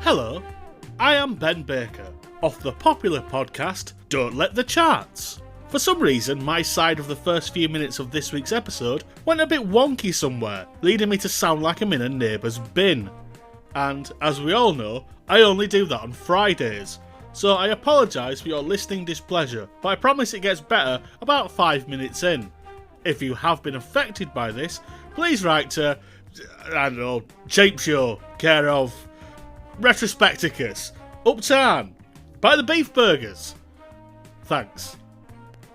Hello, I am Ben Baker, of the popular podcast Don't Let the Charts. For some reason, my side of the first few minutes of this week's episode went a bit wonky somewhere, leading me to sound like I'm in a neighbour's bin. And, as we all know, I only do that on Fridays, so I apologise for your listening displeasure, but I promise it gets better about 5 minutes in. If you have been affected by this, please write to, I don't know, Cheap Show, care of Retrospecticus, Uptown, by the Beef Burgers. Thanks.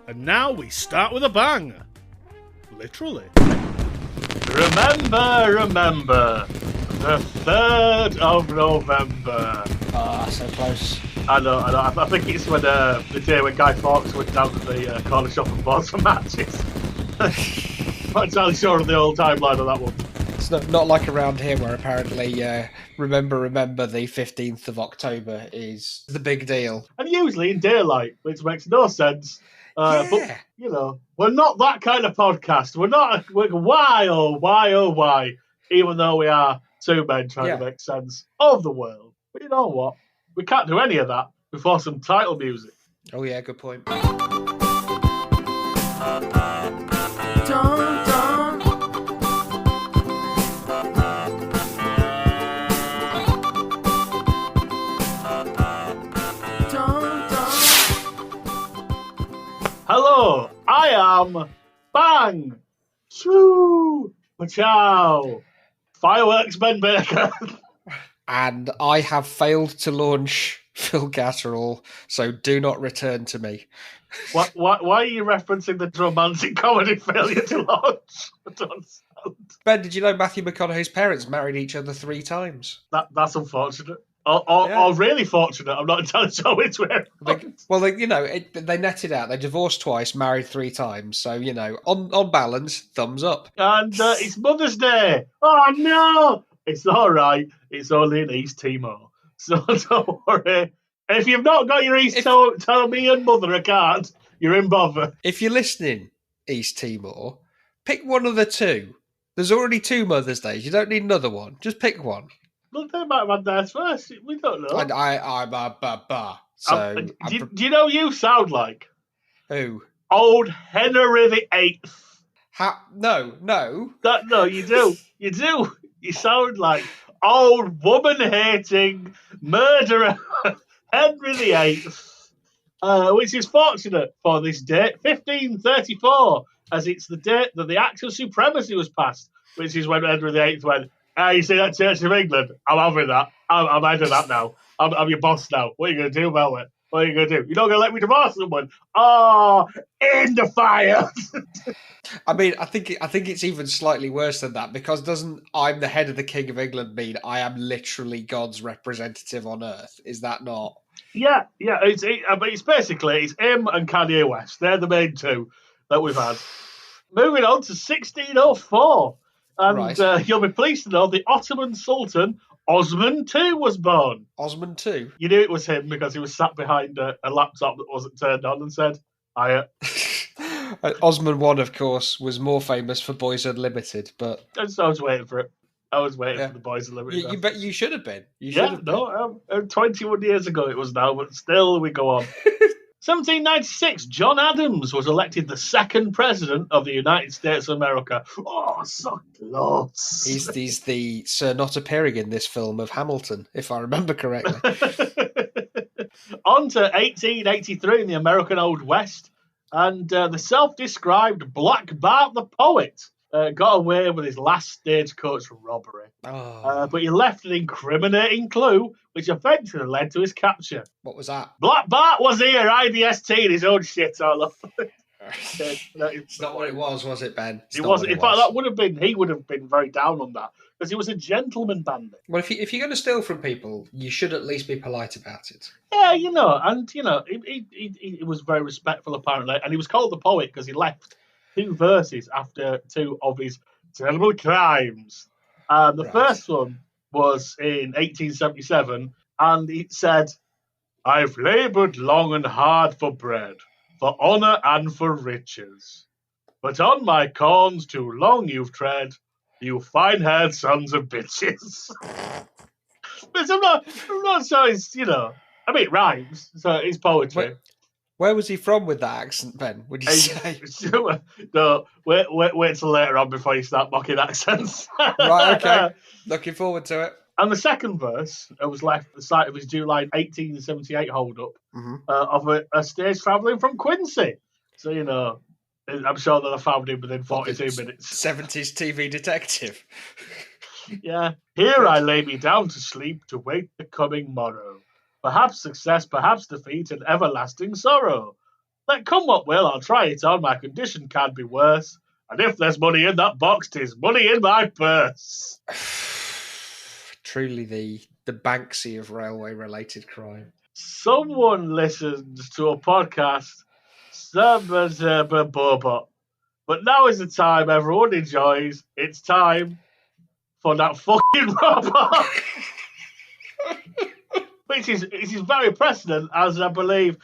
And now we start with a bang. Literally. Remember, the 3rd of November. Ah, so close. I know. I think it's when the day when Guy Fawkes went down to the corner shop and bought some matches. Not entirely sure of the old timeline of that one. It's not like around here where apparently remember the 15th of October is the big deal. And usually in daylight, which makes no sense. But, you know, we're not that kind of podcast. Why, even though we are two men trying to make sense of the world. But you know what? We can't do any of that before some title music. Oh, yeah, good point. Hello, I am Bang Choo Chow Fireworks Ben Baker. And I have failed to launch Phil Catterall, so do not return to me. Why are you referencing the romantic comedy failure to launch? I don't understand. Ben, did you know Matthew McConaughey's parents married each other 3 times? That's unfortunate. Or really fortunate. I'm not entirely sure which way. They netted out. They divorced twice, married 3 times. So, you know, on balance, thumbs up. And it's Mother's Day. Oh, no! It's all right. It's only in East Timor. So don't worry. If you've not got your East tell me and Mother a card, you're in bother. If you're listening, East Timor, pick one of the 2. There's already 2 Mother's Days. You don't need another one. Just pick one. Well, they might have had theirs first. We don't know. So, do you know who you sound like? Who? Old Henry VIII. No. No, you do. You do. You sound like old woman-hating murderer Henry VIII. Which is fortunate for this date, 1534, as it's the date that the Act of Supremacy was passed, which is when Henry VIII went, you see that Church of England? I'm having that. I'm out of that now. I'm your boss now. What are you going to do about it? What are you going to do? You're not going to let me divorce someone? Oh, in the fire! I mean, I think it's even slightly worse than that, because doesn't "I'm the head of the King of England" mean I am literally God's representative on Earth? Is that not? Yeah. It's basically it's him and Kanye West. They're the main 2 that we've had. Moving on to 1604. And you'll be pleased to know the Ottoman Sultan Osman II was born. Osman II? You knew it was him because he was sat behind a laptop that wasn't turned on and said, "Hiya." Osman I, of course, was more famous for Boyz Unlimited, but... I was waiting for it. I was waiting for the Boyz Unlimited. You bet you should have been. 21 years ago it was now, but still we go on. 1796, John Adams was elected the 2nd president of the United States of America. Oh, so close. He's the Sir not appearing in this film of Hamilton, if I remember correctly. On to 1883 in the American Old West. And the self-described Black Bart the poet got away with his last stagecoach robbery. But he left an incriminating clue, which eventually led to his capture. What was that? Black Bart was here, IDST, in his own shit all over. It's not what it was it, Ben? It wasn't. In fact, he would have been very down on that, because he was a gentleman bandit. Well, if you're going to steal from people, you should at least be polite about it. Yeah, he was very respectful, apparently, and he was called the poet because he left 2 verses after 2 of his terrible crimes. The first one was in 1877, and it said, "I've laboured long and hard for bread, for honour and for riches. But on my corns too long you've tread, you fine-haired sons of bitches." But I'm not sure it's, I mean, it rhymes, so it's poetry. Where was he from with that accent, Ben? Would you say? No, wait till later on before you start mocking accents. Right, okay. Looking forward to it. And the second verse was left at the site of his July 1878 hold-up of a stage travelling from Quincy. So, I'm sure they'll have found him within 42 minutes. 70s TV detective. Yeah. Here I lay me down to sleep to wait the coming morrow. Perhaps success, perhaps defeat, and everlasting sorrow. Let come what will, I'll try it on. My condition can't be worse. And if there's money in that box, 'tis money in my purse. Truly the Banksy of railway-related crime. Someone listens to a podcast, but now is the time everyone enjoys. It's time for that fucking robot. Which is very precedent, as I believe.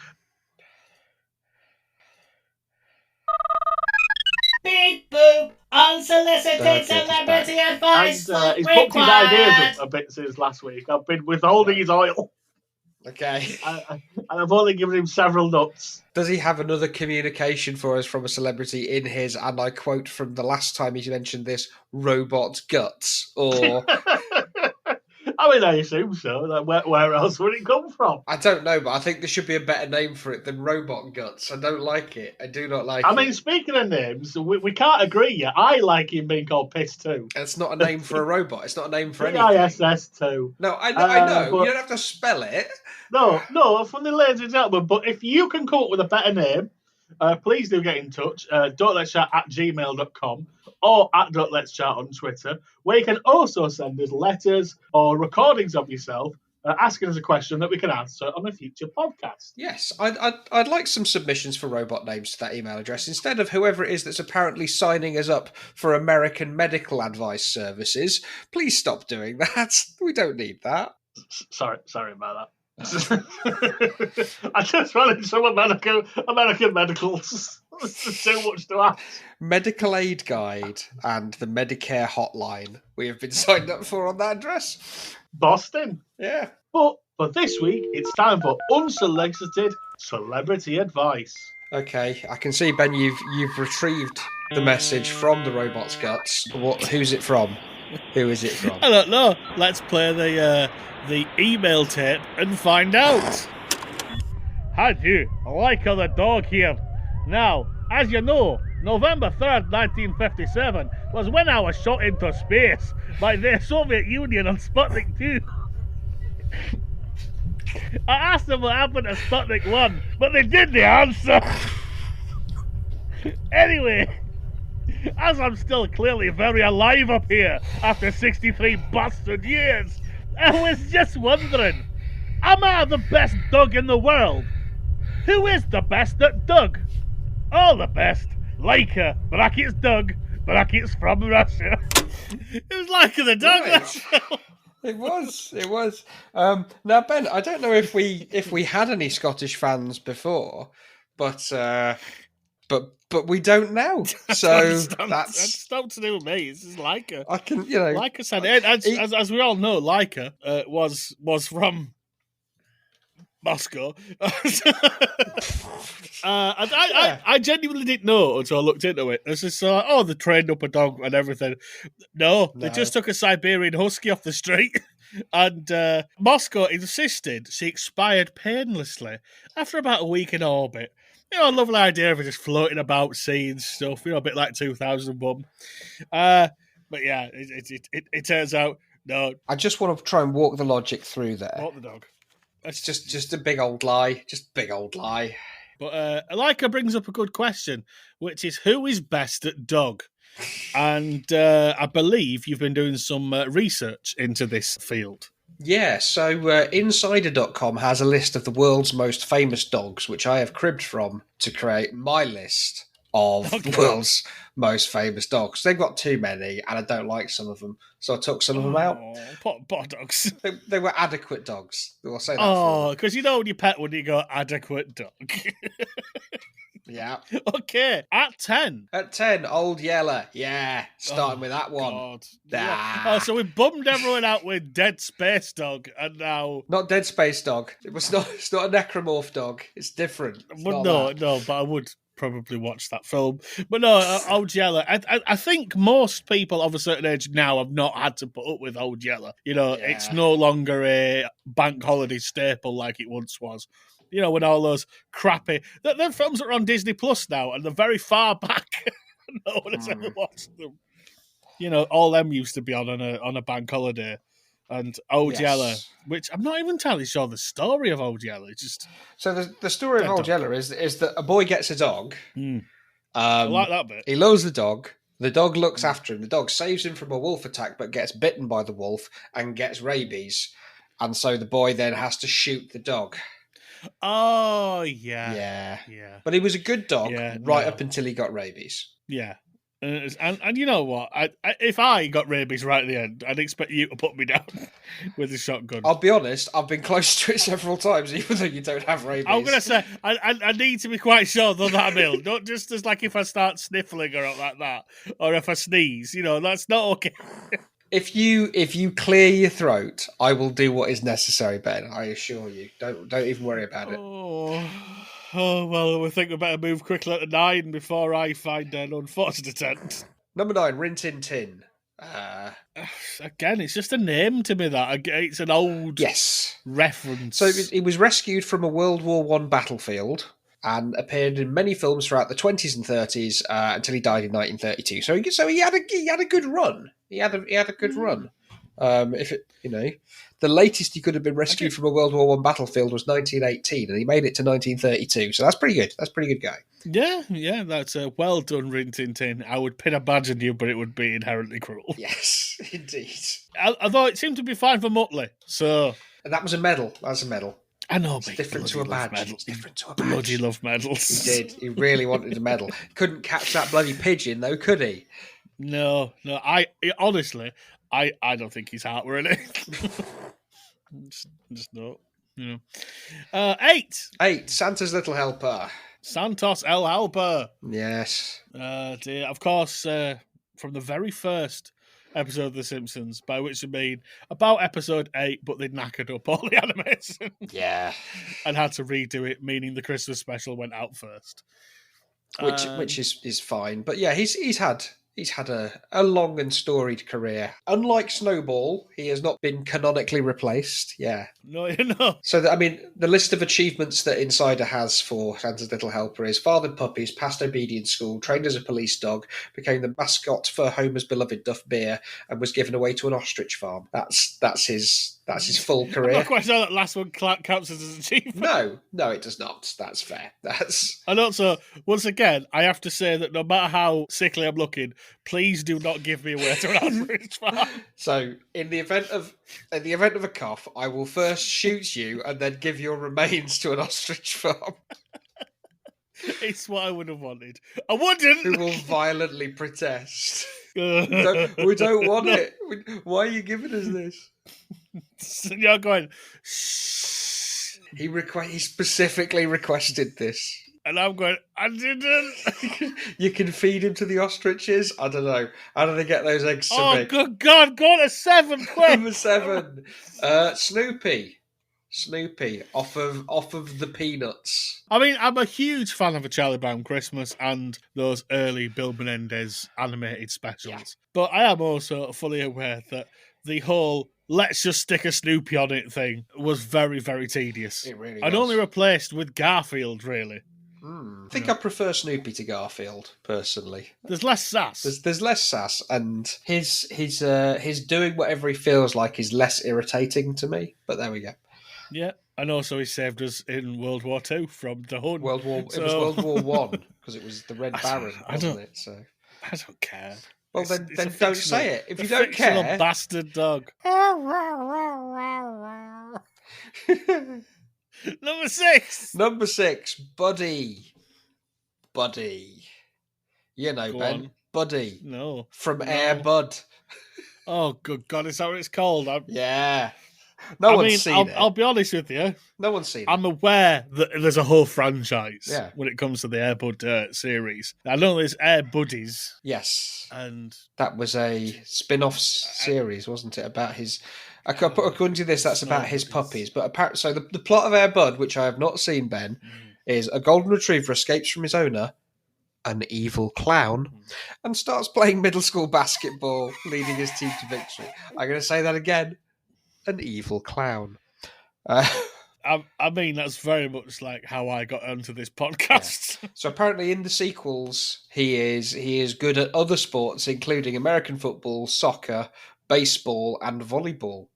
Beep boop, unsolicited celebrity advice. And he's booked his ideas up a bit since last week. I've been withholding his oil. Okay. And I've only given him several nuts. Does he have another communication for us from a celebrity in his, and I quote from the last time he mentioned this, robot guts? Or... I mean, I assume so. Like, where else would it come from? I don't know, but I think there should be a better name for it than robot guts. I don't like it. I do not like it. I mean, speaking of names, we can't agree yet. I like him being called Piss 2. It's not a name for a robot. It's not a name for anything. PISS2. No, I know. But... you don't have to spell it. No, from the ladies and gentlemen. But if you can come up with a better name, please do get in touch. don'tlet'schat@gmail.com or at don'tlet'schat on Twitter, where you can also send us letters or recordings of yourself asking us a question that we can answer on a future podcast. Yes, I'd like some submissions for robot names to that email address instead of whoever it is that's apparently signing us up for American medical advice services. Please stop doing that. We don't need that. Sorry about that. I just wanted some American medicals. It's too much to ask. Medical aid guide and the Medicare hotline we have been signed up for on that address. Boston. Yeah. But for this week, it's time for unsolicited celebrity advice. Okay, I can see, Ben, you've retrieved the message from the robot's guts. Who's it from? Who is it from? I don't know. Let's play the email tape and find out. Hi, you. I like the dog here. Now, as you know, November 3rd, 1957 was when I was shot into space by the Soviet Union on Sputnik 2. I asked them what happened to Sputnik 1, but they didn't answer. Anyway, as I'm still clearly very alive up here after 63 bastard years, I was just wondering, am I the best dog in the world? Who is the best at Doug? All the best. Laika, brackets Doug, brackets from Russia. It was Laika the dog. Right. It was. Now, Ben, I don't know if we had any Scottish fans before, but we don't now. So that's not to do with me. This is Laika. I can, Laika said, as we all know, Laika was from Moscow. I genuinely didn't know until I looked into it. It's just they trained up a dog and everything. No, they just took a Siberian husky off the street. And Moscow insisted she expired painlessly after about a week in orbit. A lovely idea of her just floating about, seeing stuff, a bit like 2001. But yeah, it turns out, no. I just want to try and walk the logic through there. Walk the dog. It's just a big old lie. Just big old lie. But Alika brings up a good question, which is who is best at dog? And I believe you've been doing some research into this field. Yeah, so Insider.com has a list of the world's most famous dogs, which I have cribbed from to create my list of the world's most famous dogs. They've got too many, and I don't like some of them, so I took some of them out. Poor dogs. They were adequate dogs. We'll say that. Oh, because when you pet one, you go, adequate dog. Yeah. Okay, at 10. At 10, Old Yeller. Yeah. Starting with that one. God. Ah. Oh, so we bummed everyone out with Dead Space Dog, and now... Not Dead Space Dog. It's not a necromorph dog. It's different. It's Well, not that. no, but I would probably watch that film. But no, Old Yeller. I think most people of a certain age now have not had to put up with Old Yeller. You know, Yeah. it's no longer a bank holiday staple like it once was. You know, when all those crappy... They're films that are on Disney Plus now, and they're very far back. No one has ever watched them. You know, all them used to be on a bank holiday. And Old Yeller, which I'm not even entirely sure the story of Old Yeller. Just so the story of Old Yeller is that a boy gets a dog. I like that bit. He loves the dog. The dog looks after him. The dog saves him from a wolf attack, but gets bitten by the wolf and gets rabies. And so the boy then has to shoot the dog. Oh, yeah. But he was a good dog up until he got rabies. Yeah. And you know what? If I got rabies right at the end, I'd expect you to put me down with a shotgun. I'll be honest, I've been close to it several times, even though you don't have rabies. I'm going to say, I need to be quite sure, though, that I'm ill. Not just as like if I start sniffling or like that, or if I sneeze. You know, that's not okay. If you clear your throat, I will do what is necessary, Ben. I assure you. Don't even worry about it. Oh, well, we think we better move quickly to 9 before I find an unfortunate end. Number 9, Rin Tin Tin. Again, it's just a name to me, that. It's an old reference. So he was rescued from a World War I battlefield and appeared in many films throughout the 20s and 30s until he died in 1932. So he had a good run. He had a good run. The latest he could have been rescued from a World War I battlefield was 1918, and he made it to 1932. So that's pretty good. That's a pretty good guy. Yeah, that's a well done, Rin Tin Tin. I would pin a badge on you, but it would be inherently cruel. Yes, indeed. Although it seemed to be fine for Muttley, so... And that was a medal. That's a medal. I know, it's different to a badge. It's different to a badge. Bloody love medals. He did. He really wanted a medal. Couldn't catch that bloody pigeon, though, could he? No. Honestly, I don't think his heart were in it. just not. You know. 8. Santa's Little Helper. Santos El Helper. Yes. Dear. Of course, from the very first episode of The Simpsons, by which I mean about episode 8, but they'd knackered up all the animation. Yeah. And had to redo it, meaning the Christmas special went out first. Which is fine. But yeah, he's had a long and storied career. Unlike Snowball, he has not been canonically replaced. Yeah. No. So, the list of achievements that Insider has for Santa's Little Helper is fathered puppies, passed obedience school, trained as a police dog, became the mascot for Homer's beloved Duff Beer, and was given away to an ostrich farm. That's his full career. I'm not quite sure that last one counts as an achievement. No, it does not. That's fair. And also, once again, I have to say that no matter how sickly I'm looking, please do not give me away to an ostrich farm. So, in the event of a cough, I will first shoot you and then give your remains to an ostrich farm. It's what I would have wanted. I wouldn't. Who will violently protest. We don't want it. Why are you giving us this? You're going, shh. He specifically requested this. And I'm going, I didn't. You can feed him to the ostriches? I don't know. How do they get those eggs to me? Oh, good God. Go on to 7, quick. Number 7. Snoopy, off of the Peanuts. I mean, I'm a huge fan of A Charlie Brown Christmas and those early Bill Menendez animated specials. Yeah. But I am also fully aware that the whole let's just stick a Snoopy on it thing was very, very tedious. It really was. And only replaced with Garfield, really. I think I prefer Snoopy to Garfield, personally. There's less sass. There's less sass, and his doing whatever he feels like is less irritating to me. But there we go. Yeah, and also he saved us in World War II from the Hun. It was World War One because it was the Red Baron, wasn't it? So I don't care. Well, then don't say it. If you don't care, bastard dog. Number 6, Buddy. You know, Go Ben. on. Buddy. No. From Air Bud. Oh, good God, is that what it's called? Yeah. No one's seen it. I'll be honest with you. No one's seen it. I'm aware that there's a whole franchise Yeah. when it comes to the Air Bud series. I know there's Air Buddies. Yes. And that was a spin-off series, wasn't it? About his... According to this, that's about his puppies. But apparently, so the plot of Air Bud, which I have not seen, Ben, is a golden retriever escapes from his owner, an evil clown, and starts playing middle school basketball, leading his team to victory. I'm going to say that again. An evil clown. I mean, that's very much like how I got onto this podcast. Yeah. So apparently in the sequels, he is good at other sports, including American football, soccer, baseball, and volleyball,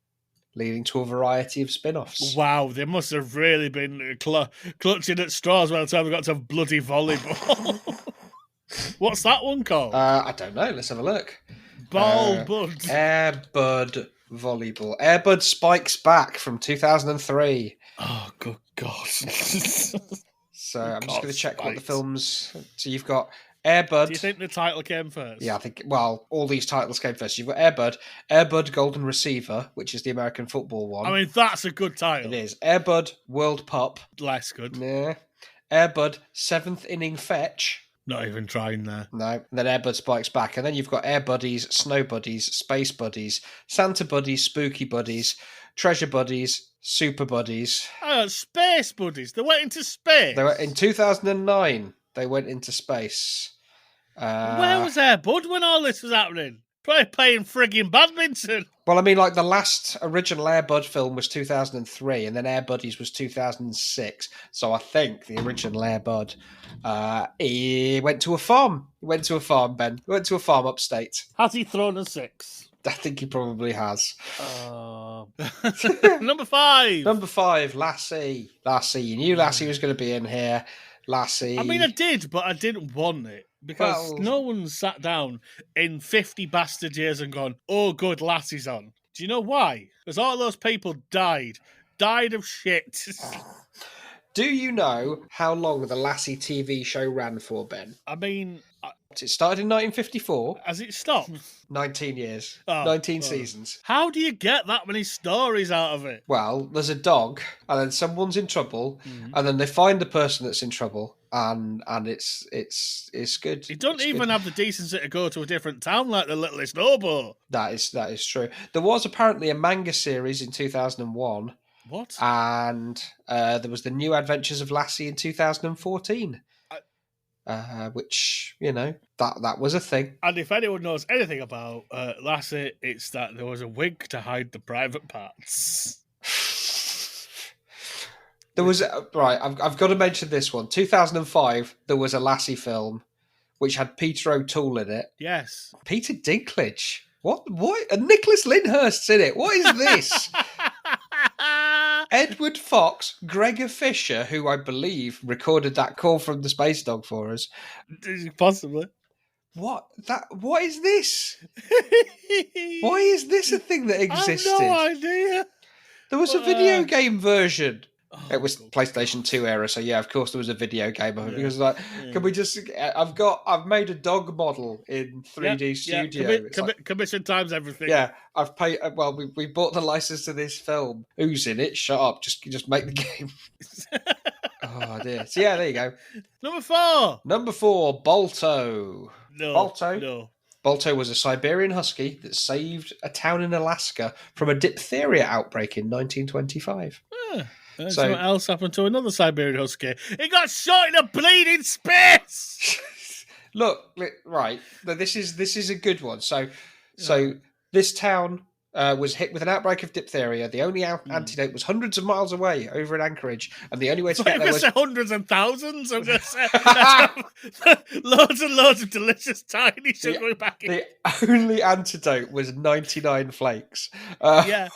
leading to a variety of spin-offs. Wow, they must have really been clutching at straws by the time we got to bloody volleyball. What's that one called? I don't know. Let's have a look. Bud. Air Bud volleyball. Air Bud Spikes Back from 2003. Oh, good God. So I'm just going to check what the films... So you've got Air Bud... Do you think the title came first? Yeah, I think... Well, all these titles came first. You've got Air Bud Golden Receiver, which is the American football one. I mean, that's a good title. It is. Air Bud World Pup. Less good. Yeah. Air Bud 7th Inning Fetch. Not even trying there. No. And then Air Bud Spikes Back. And then you've got Air Buddies, Snow Buddies, Space Buddies, Santa Buddies, Spooky Buddies, Treasure Buddies, Super Buddies. Oh, Space Buddies. They went into space. They were in 2009. They went into space. Where was Air Bud when all this was happening? Probably playing frigging badminton. Well, I mean, like the last original Air Bud film was 2003, and then Air Buddies was 2006. So I think the original Air Bud, he went to a farm. He went to a farm, Ben. He went to a farm upstate. Has he thrown a 6? I think he probably has. Number 5. Number 5, Lassie. Lassie. You knew Lassie was going to be in here. Lassie. I mean, I did, but I didn't want it. Because no one sat down in 50 bastard years and gone, oh, good, Lassie's on. Do you know why? Because all those people died of shit. Do you know how long the Lassie TV show ran for, Ben? I mean... It started in 1954. Has it stopped? 19 years. 19 seasons. How do you get that many stories out of it? Well, there's a dog, and then someone's in trouble, and then they find the person that's in trouble, and it's good. You don't even have the decency to go to a different town like the Littlest Hobo. That is true. There was apparently a manga series in 2001. What? And there was the New Adventures of Lassie in 2014. Which, you know, that was a thing. And if anyone knows anything about Lassie, it's that there was a wig to hide the private parts. There was... Right, I've got to mention this one. 2005, there was a Lassie film, which had Peter O'Toole in it. Yes. Peter Dinklage. What? And Nicholas Lyndhurst's in it. What is this? Edward Fox, Gregor Fisher, who I believe recorded that call from the Space Dog for us. Possibly. What is this? Why is this a thing that existed? I have no idea. There was a video game version. It was PlayStation 2 era, so yeah, of course there was a video game of it. Because can we just... I've made a dog model in 3D Studio. Commission times everything. Yeah, I've paid... Well, we bought the license to this film. Who's in it? Shut up. Just make the game. Oh, dear. So yeah, there you go. Number 4, Balto. No. Balto? No. Balto was a Siberian husky that saved a town in Alaska from a diphtheria outbreak in 1925. So what else happened to another Siberian husky? It got shot in a bleeding space. Look, right. This is a good one. So this town was hit with an outbreak of diphtheria. The only antidote was hundreds of miles away over in Anchorage, and the only way to get there was hundreds and thousands. I'm going to say loads and loads of delicious tiny sugary packets. The only antidote was 99 flakes. Yeah.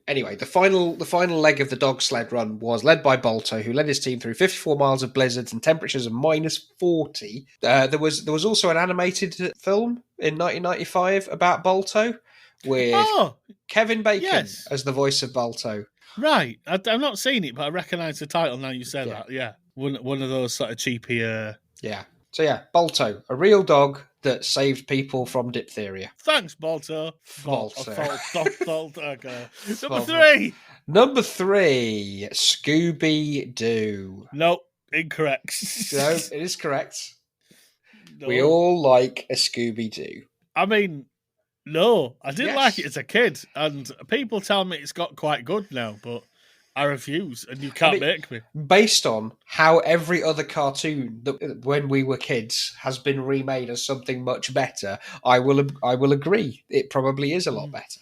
Anyway, the final leg of the dog sled run was led by Balto, who led his team through 54 miles of blizzards and temperatures of -40. There was also an animated film in 1995 about Balto with Kevin Bacon as the voice of Balto. Right, I've not seen it, but I recognise the title now you said that. Yeah, one of those sort of cheapy. Yeah. So yeah, Balto, a real dog that saved people from diphtheria. Thanks, Balto. Balto. Okay. Number 3. Number 3, Scooby Doo. Nope, incorrect. No, it is correct. No. We all like a Scooby Doo. I mean, no, I didn't Yes. like it as a kid, and people tell me it's got quite good now, but I refuse, and you can't make me. Based on how every other cartoon that when we were kids has been remade as something much better, I will agree. It probably is a lot better.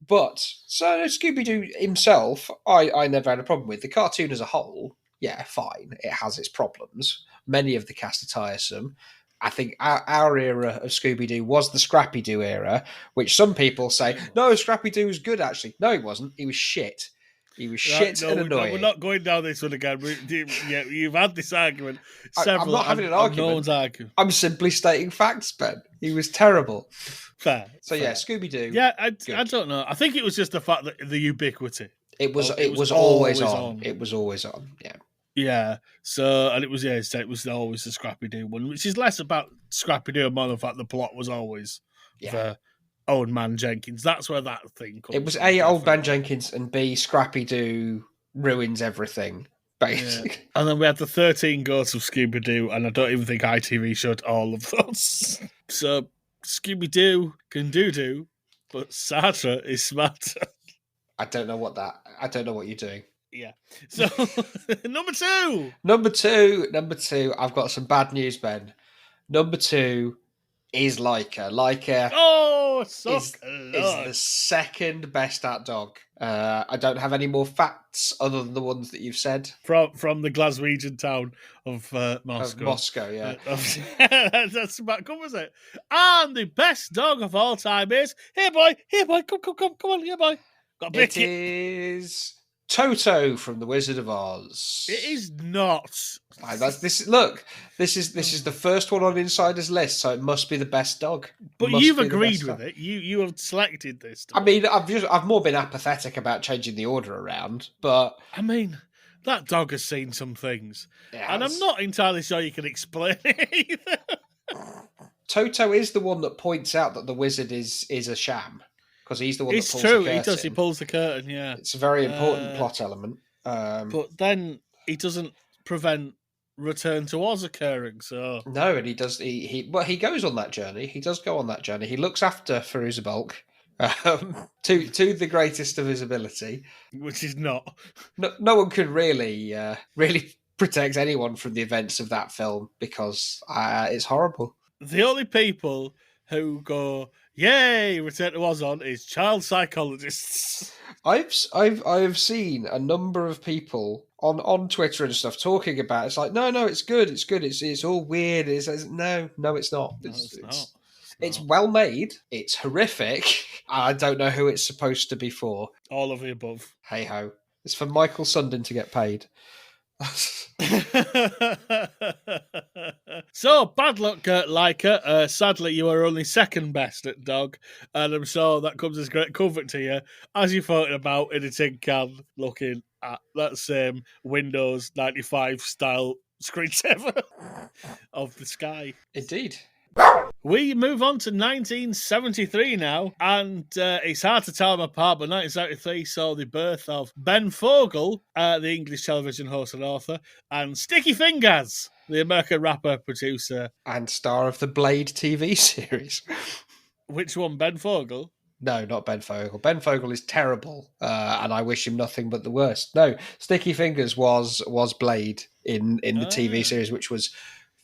But so Scooby Doo himself, I never had a problem with. The cartoon as a whole, yeah, fine. It has its problems. Many of the cast are tiresome. I think our era of Scooby Doo was the Scrappy Doo era, which some people say, no, Scrappy Doo was good actually. No, he wasn't. He was shit. He was shit and annoying. We're not going down this one again. You've had this argument several. I'm not having an argument. No one's arguing. I'm simply stating facts, Ben. He was terrible. Fair. Yeah, Scooby Doo. Yeah, I don't know. I think it was just the fact that the ubiquity. It was always on. It was always on. Yeah. Yeah. So, and it was always the Scrappy Doo one, which is less about Scrappy Doo and more the fact the plot was always for Old Man Jenkins. That's where that thing comes. It was A, Old Man Jenkins, and B, Scrappy Doo ruins everything, basically. Yeah. And then we had the 13 Ghosts of Scooby Doo, and I don't even think ITV showed all of those. So Scooby Doo can do, but Sartre is smarter. I don't know what you're doing. Yeah. So number 2. Number two. I've got some bad news, Ben. Number 2 is Laika. Laika is the second best at dog. I don't have any more facts other than the ones that you've said. From the Glaswegian town of Moscow. Moscow, yeah. That's about covers it. And the best dog of all time is here, boy, come on, here, boy. Got a it is Toto from The Wizard of Oz. It is not. This is the first one on Insider's list, so it must be the best dog. But you've agreed with it. You have selected this dog. I mean, I've more been apathetic about changing the order around, but I mean, that dog has seen some things, and I'm not entirely sure you can explain it either. Toto is the one that points out that the wizard is a sham. Because he's the one that pulls the curtain. It's true, he does. He pulls the curtain, yeah. It's a very important plot element. But then he doesn't prevent Return to Oz occurring, so... No, and he does... He goes on that journey. He does go on that journey. He looks after Firuza Balk to the greatest of his ability. Which is not. No one could really protect anyone from the events of that film because it's horrible. The only people who go... Yay! Return to Oz on is child psychologists. I've seen a number of people on Twitter and stuff talking about it. It's like no, it's good. It's all weird. No, it's not. It's well made. It's horrific. I don't know who it's supposed to be for. All of the above. Hey ho! It's for Michael Sundin to get paid. So, bad luck, Laika. Sadly, you are only second best at dog, and I'm sure that comes as great comfort to you as you're floating about in a tin can looking at that same Windows 95 style screensaver of the sky. Indeed. We move on to 1973 now, and it's hard to tell them apart, but 1973 saw the birth of Ben Fogle, the English television host and author, and Sticky Fingaz, the American rapper, producer. And star of the Blade TV series. Which one, Ben Fogle? No, not Ben Fogle. Ben Fogle is terrible, and I wish him nothing but the worst. No, Sticky Fingaz was Blade in the TV series, which was...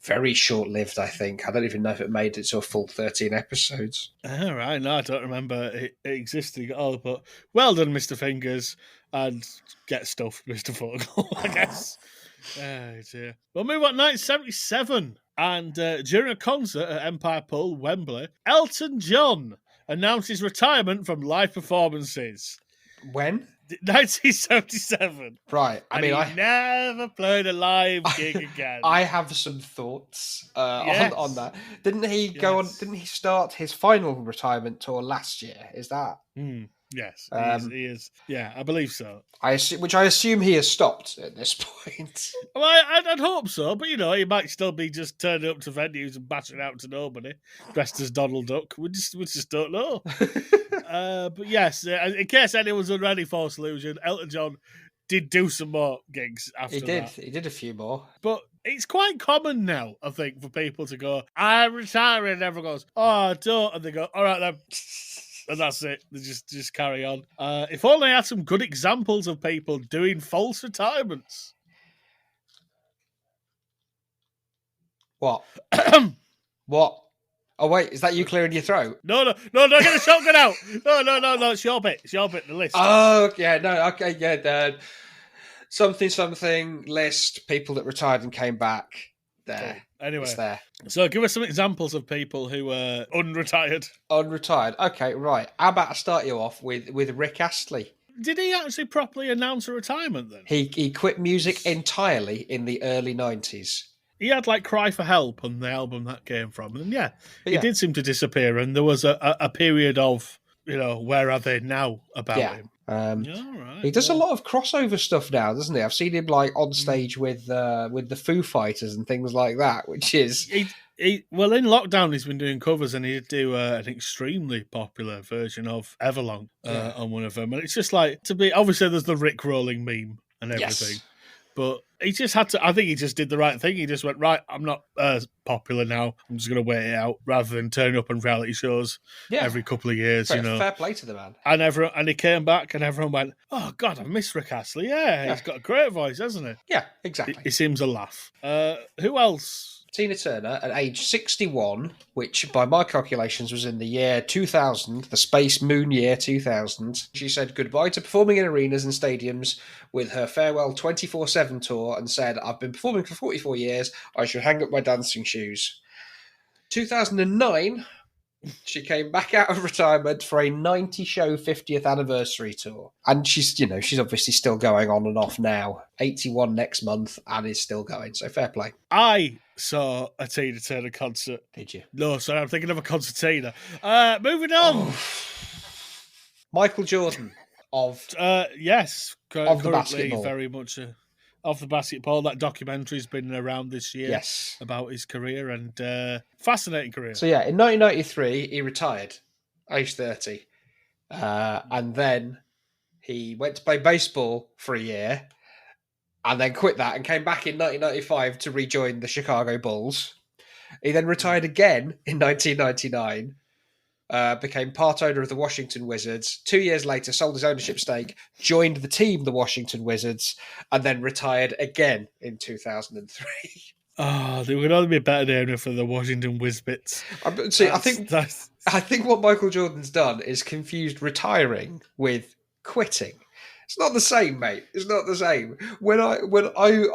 very short-lived, I think. I don't even know if it made it to a full 13 episodes. All right, no, I don't remember it existing at all, but well done, Mr. Fingers, and get stuffed, Mr. Fogle, I guess. Oh, dear. We'll move on to 1977, and during a concert at Empire Pool, Wembley, Elton John announced his retirement from live performances. When? 1977. Right. He never played a live gig again. I have some thoughts on that. Didn't he go on? Didn't he start his final retirement tour last year? Is that? Yes, he Um, is. Yeah, I believe so. Which I assume he has stopped at this point. Well, I'd hope so, but he might still be just turning up to venues and bashing out to nobody, dressed as Donald Duck. We just don't know. But yes, in case anyone's unready, False Illusion, Elton John did do some more gigs after that. He did a few more. But it's quite common now, I think, for people to go, I'm retiring, and everyone goes, oh, I don't, and they go, all right then. And that's it. They just carry on. If only I had some good examples of people doing false retirements. What? What? Oh, wait, is that you clearing your throat? No, get the shotgun out. No, it's your bit, the list. Oh, yeah, no, okay, yeah, something, list, people that retired and came back. There. Cool. Anyway, it's there. So give us some examples of people who were unretired. Unretired. Okay, right. How about I start you off with Rick Astley? Did he actually properly announce a retirement then? He quit music entirely in the early 90s. He had like Cry for Help on the album that came from. And he did seem to disappear. And there was a period of, where are they now about him? Right, he does a lot of crossover stuff now, doesn't he? I've seen him like on stage with the Foo Fighters and things like that, which is... Well, in lockdown, he's been doing covers, and he did do an extremely popular version of Everlong on one of them. And it's just like, obviously there's the Rick rolling meme and everything. Yes. But he just had to, I think he just did the right thing. He just went, right, I'm not popular now. I'm just going to wait it out rather than turning up on reality shows every couple of years, Fair play to the man. And he came back and everyone went, oh, God, I miss Rick Astley. Yeah, he's got a great voice, hasn't he? Yeah, exactly. He seems a laugh. Who else? Tina Turner, at age 61, which by my calculations was in the year 2000, the space moon year 2000, she said goodbye to performing in arenas and stadiums with her farewell 24/7 tour and said, I've been performing for 44 years, I should hang up my dancing shoes. 2009, she came back out of retirement for a 90-show 50th anniversary tour. And she's obviously still going on and off now. 81 next month and is still going, so fair play. I saw a Tina Turner concert. Did you? No, sorry, I'm thinking of a concertina. Moving on. Oh. Michael Jordan of... yes. Of the basketball. Very much... Of the basketball, that documentary's been around this year about his career and fascinating career. So yeah, in 1993, he retired, age 30. And then he went to play baseball for a year and then quit that and came back in 1995 to rejoin the Chicago Bulls. He then retired again in 1999. Became part owner of the Washington Wizards. 2 years later, sold his ownership stake, joined the team, the Washington Wizards, and then retired again in 2003. Oh, there would only be a better owner for the Washington Wizbits. I think what Michael Jordan's done is confused retiring with quitting. It's not the same, mate. It's not the same.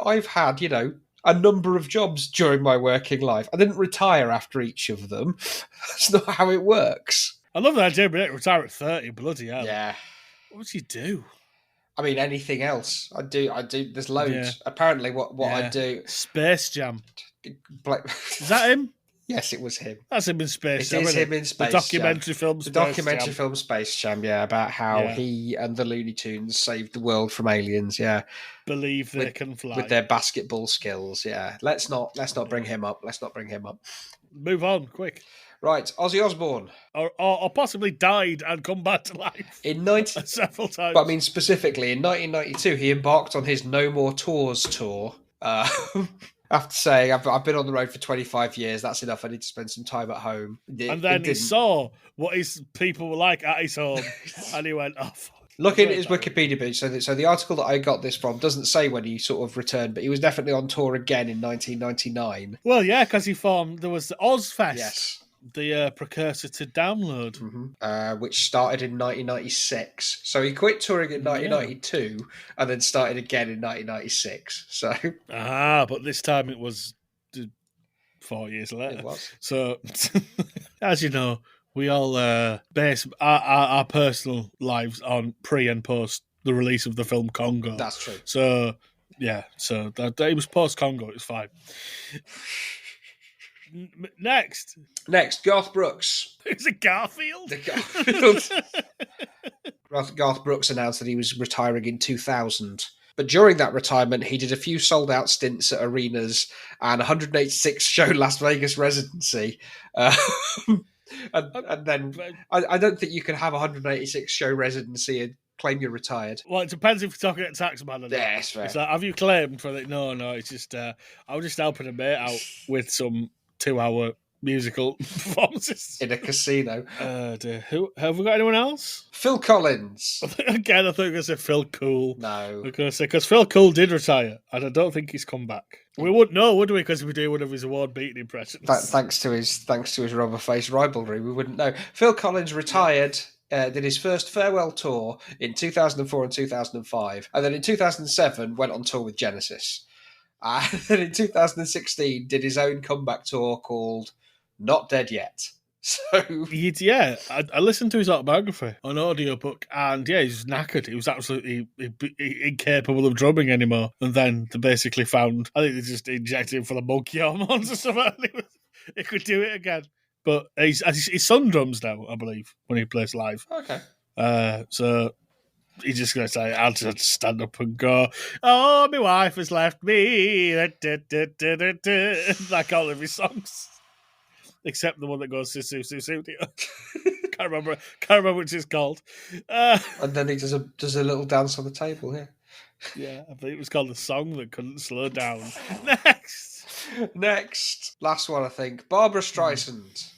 I've had, a number of jobs during my working life. I didn't retire after each of them. That's not how it works. I love that idea, but retire at 30, bloody hell. Yeah. What would you do? I mean, anything else. I do. There's loads. Yeah. Apparently, what I do... Space Jam. Is that him? Yes, it was him. That's him in Space Jam. It is him in Space Jam. The documentary film Space Jam, about how he and the Looney Tunes saved the world from aliens, Believe they can fly. With their basketball skills, Let's not bring him up. Move on, quick. Right, Ozzy Osbourne. Or possibly died and come back to life. Several times. But I mean, specifically, in 1992, he embarked on his No More Tours tour. I have to say, I've been on the road for 25 years. That's enough. I need to spend some time at home. And then he saw what his people were like at his home, and he went, oh, fuck. Looking at his Wikipedia page, so the article that I got this from doesn't say when he sort of returned, but he was definitely on tour again in 1999. Well, yeah, because there was the Ozfest. Yes. The precursor to Download. Mm-hmm. Which started in 1996. So he quit touring in 1992 and then started again in 1996. So but this time it was 4 years later. It was. So, as you know, we all base our personal lives on pre and post the release of the film Congo. That's true. So, that it was post Congo. It was fine. Next, Garth Brooks. Is it Garfield? The Garfield. Garth Brooks announced that he was retiring in 2000. But during that retirement, he did a few sold-out stints at arenas and 186 show Las Vegas residency. And then I don't think you can have a 186 show residency and claim you're retired. Well, it depends if you're talking to Taxman or not. Yeah, it's fair. It's like, have you claimed for it? No, it's just I was just helping a mate out with some 2-hour musical performances In a casino. Dear. Who have we got? Anyone else? Phil Collins. Again, I think I'm going to say Phil Cool. No. Because Phil Cool did retire, and I don't think he's come back. We wouldn't know, would we? Because we do one of his award-beating impressions. Thanks to his rubber-faced rivalry, we wouldn't know. Phil Collins retired. Did his first farewell tour in 2004 and 2005, and then in 2007 went on tour with Genesis. And then in 2016 did his own comeback tour called Not Dead Yet. So yeah, I listened to his autobiography on audiobook, and yeah, he's knackered. He was absolutely incapable of drumming anymore. And then they basically found, I think they just injected him for the monkey hormones or something. He could do it again. But his son drums now, I believe, when he plays live. Okay. So he's just going to say, I'll just stand up and go, oh, my wife has left me. Like all of his songs. Except the one that goes Sisu Sisu. Can't remember which it's called. And then he does a little dance on the table here. Yeah, I think it was called The Song That Couldn't Slow Down. Next. Last one, I think. Barbra Streisand.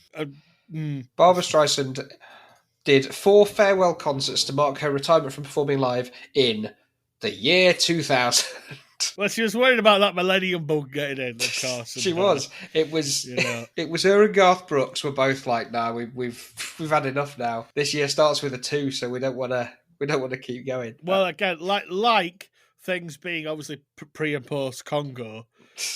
Barbra Streisand did 4 farewell concerts to mark her retirement from performing live in the year 2000. Well, she was worried about that millennium bug getting in, of course. She was. It was. It was her and Garth Brooks were both like, "Nah, we've had enough now. This year starts with a 2, so we don't want to keep going." Well, again, like things being obviously pre and post Congo.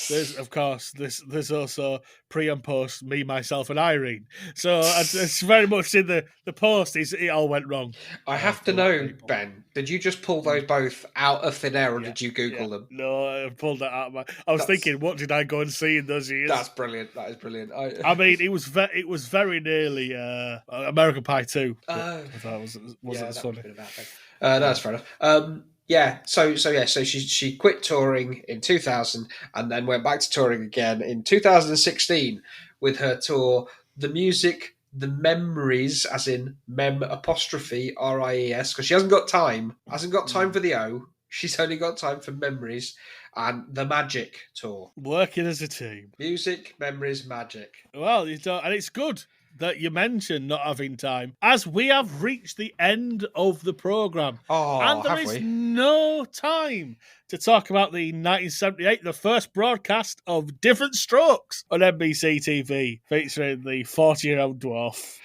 There's also pre and post me, myself, and Irene. So it's very much in the post. It all went wrong. I have to know, Ben. Did you just pull those both out of thin air, or did you Google them? No, I pulled that out. I was thinking, what did I go and see in those years? That's brilliant. That is brilliant. I mean, it was very nearly American Pie 2. I thought wasn't funny. That's fair enough. So she quit touring in 2000 and then went back to touring again in 2016 with her tour The Music, The Memories, as in mem apostrophe RIES, because she hasn't got time for the O. She's only got time for Memories, and The Magic Tour. Working as a team. Music, Memories, Magic. Well, you don't, and it's good that you mentioned not having time, as we have reached the end of the programme. Oh, and there is no time to talk about the 1978, the first broadcast of Different Strokes on NBC TV, featuring the 40-year-old dwarf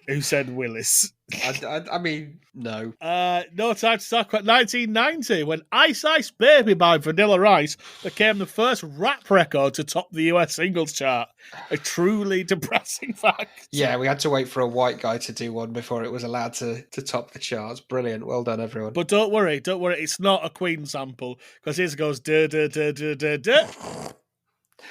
who said Willis. I mean, no. No time to talk about 1990, when Ice Ice Baby by Vanilla Rice became the first rap record to top the US singles chart. A truly depressing fact. Yeah, we had to wait for a white guy to do one before it was allowed to top the charts. Brilliant. Well done, everyone. But don't worry. It's not a Queen sample, because his goes duh, duh, duh, duh, duh, duh.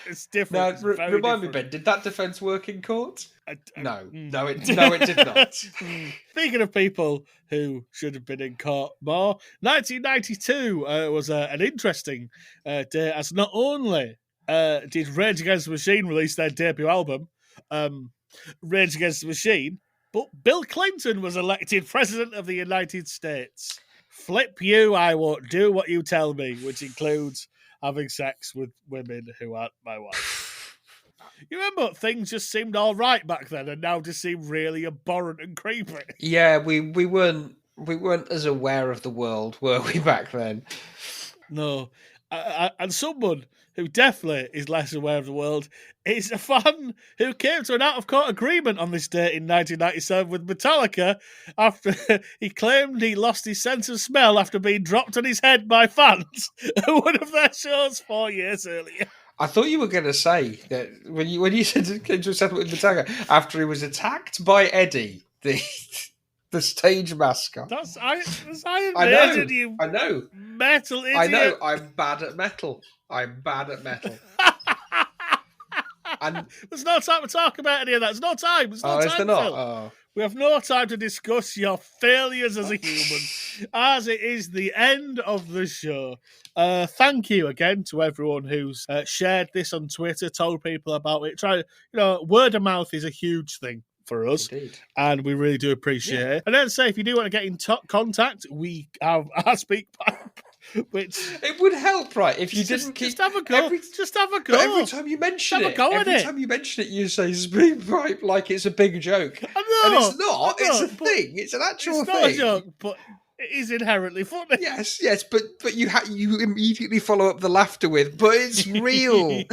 It's different. Now, remind me, Ben, did that defence work in court? No, it did not. Speaking of people who should have been in court more, 1992 was an interesting day, as not only did Rage Against the Machine release their debut album, Rage Against the Machine, but Bill Clinton was elected President of the United States. Flip you, I won't do what you tell me, which includes having sex with women who aren't my wife. You remember things just seemed all right back then, and now just seem really abhorrent and creepy. Yeah, we weren't as aware of the world, were we, back then? No, and someone who definitely is less aware of the world is a fan who came to an out-of-court agreement on this date in 1997 with Metallica after he claimed he lost his sense of smell after being dropped on his head by fans at one of their shows 4 years earlier. I thought you were going to say that when you said it came to a settlement with Metallica after he was attacked by Eddie, the stage mascot. That's Iron Maiden, you I know. Metal idiot. I know. I'm bad at metal. And there's no time to talk about any of that. There's no time. Is there not? Oh. We have no time to discuss your failures as a human, as it is the end of the show. Thank you again to everyone who's shared this on Twitter, told people about it. Word of mouth is a huge thing for us. Indeed. And we really do appreciate it. And then say, if you do want to get in contact, we have our speak pipe. Which it would help, right? If you didn't keep just have a go. Just have a go. Every time you mention it, you say speak pipe like it's a big joke. I know, and it's not. It's a thing. It's an actual thing. It's not a joke, but it is inherently funny. Yes, but you immediately follow up the laughter with, but it's real.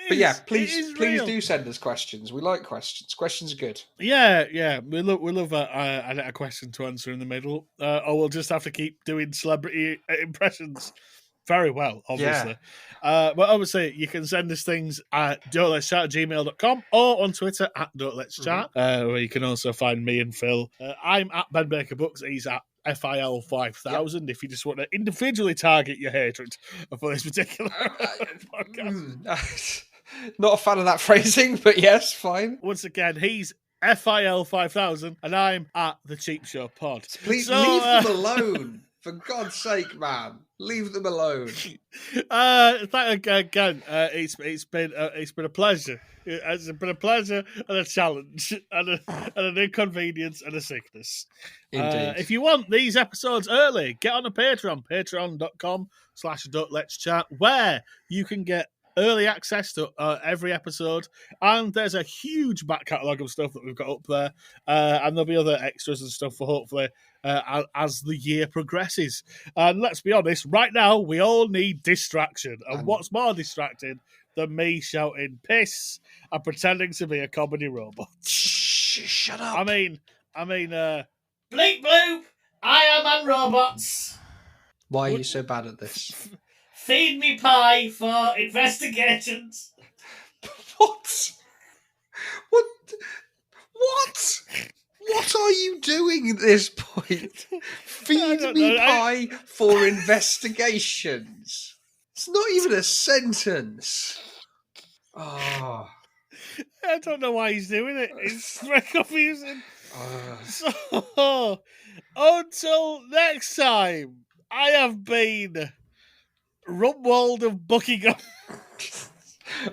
But yeah, please do send us questions. We like questions. Questions are good. Yeah. We love a question to answer in the middle, or we'll just have to keep doing celebrity impressions very well, obviously. But obviously, you can send us things at don'tlet'schat@gmail.com or on Twitter at don'tlet'schat, where you can also find me and Phil. I'm at Ben Baker Books. He's at FIL 5000. If you just want to individually target your hatred for this particular podcast. Not a fan of that phrasing, but yes, fine. Once again, he's FIL 5000 and I'm at the Cheap Show Pod. Please leave them alone. For God's sake, man, leave them alone. Again, it's been a pleasure. It's been a pleasure and a challenge and an inconvenience and a sickness. Indeed. If you want these episodes early, get on a Patreon, patreon.com/don'tlet'schat, where you can get early access to every episode, and there's a huge back catalogue of stuff that we've got up there, and there'll be other extras and stuff for hopefully as the year progresses. And let's be honest, right now we all need distraction, and what's more distracting than me shouting piss and pretending to be a comedy robot? Shut up. I mean Bleep bloop, I am on robots. Why are you so bad at this? Feed me pie for investigations. What? What are you doing at this point? Feed me pie for investigations. It's not even a sentence. Oh. I don't know why he's doing it. It's very confusing. So, until next time, I have been Rumwald of Buckingham.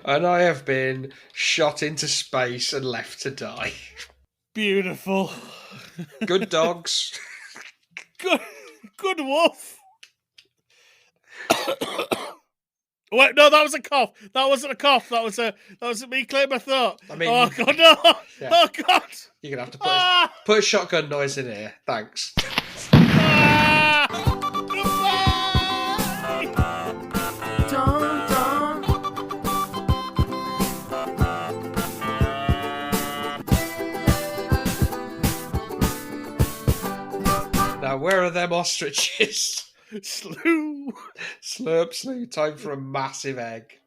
And I have been shot into space and left to die. Beautiful. Good dogs. Good wolf. Wait, no, that was a cough. That wasn't a cough. That was me clearing my throat. I mean, oh God, no! Yeah. Oh God! You're gonna have to put a shotgun noise in here. Thanks. Now, where are them ostriches? Slurp, slew. Time for a massive egg.